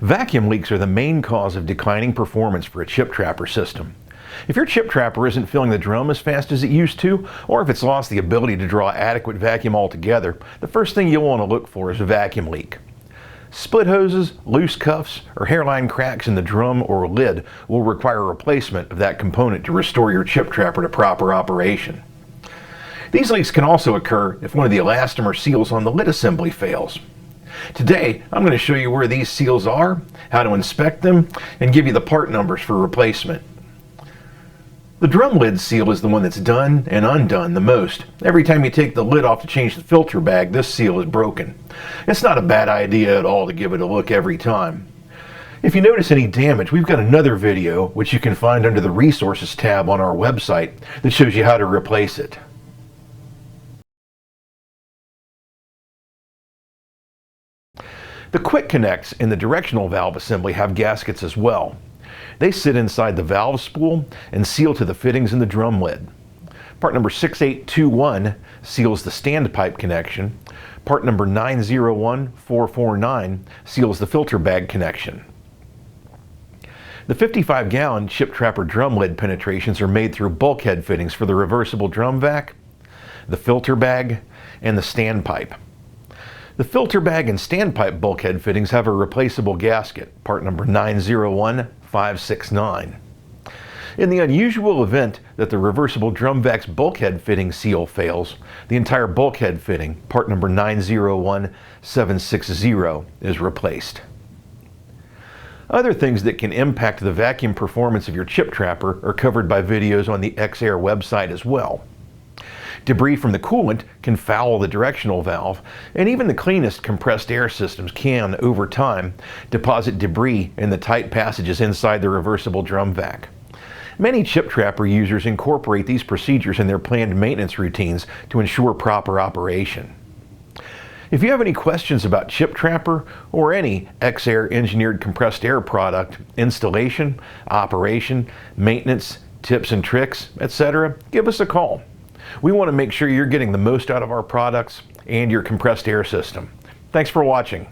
Vacuum leaks are the main cause of declining performance for a chip trapper system. If your chip trapper isn't filling the drum as fast as it used to, or if it's lost the ability to draw adequate vacuum altogether, the first thing you'll want to look for is a vacuum leak. Split hoses, loose cuffs, or hairline cracks in the drum or lid will require replacement of that component to restore your chip trapper to proper operation. These leaks can also occur if one of the elastomer seals on the lid assembly fails. Today, I'm going to show you where these seals are, how to inspect them, and give you the part numbers for replacement. The drum lid seal is the one that's done and undone the most. Every time you take the lid off to change the filter bag, this seal is broken. It's not a bad idea at all to give it a look every time. If you notice any damage, we've got another video, which you can find under the Resources tab on our website, that shows you how to replace it. The quick connects in the directional valve assembly have gaskets as well. They sit inside the valve spool and seal to the fittings in the drum lid. Part number 6821 seals the standpipe connection. Part number 901449 seals the filter bag connection. The 55-gallon Chip Trapper drum lid penetrations are made through bulkhead fittings for the reversible drum vac, the filter bag, and the standpipe. The filter bag and standpipe bulkhead fittings have a replaceable gasket, part number 901569. In the unusual event that the reversible drum vac's bulkhead fitting seal fails, the entire bulkhead fitting, part number 901760, is replaced. Other things that can impact the vacuum performance of your chip trapper are covered by videos on the X-Air website as well. Debris from the coolant can foul the directional valve, and even the cleanest compressed air systems can, over time, deposit debris in the tight passages inside the reversible drum vac. Many chip trapper users incorporate these procedures in their planned maintenance routines to ensure proper operation. If you have any questions about chip trapper or any X-Air engineered compressed air product, installation, operation, maintenance, tips and tricks, etc., give us a call. We want to make sure you're getting the most out of our products and your compressed air system. Thanks for watching.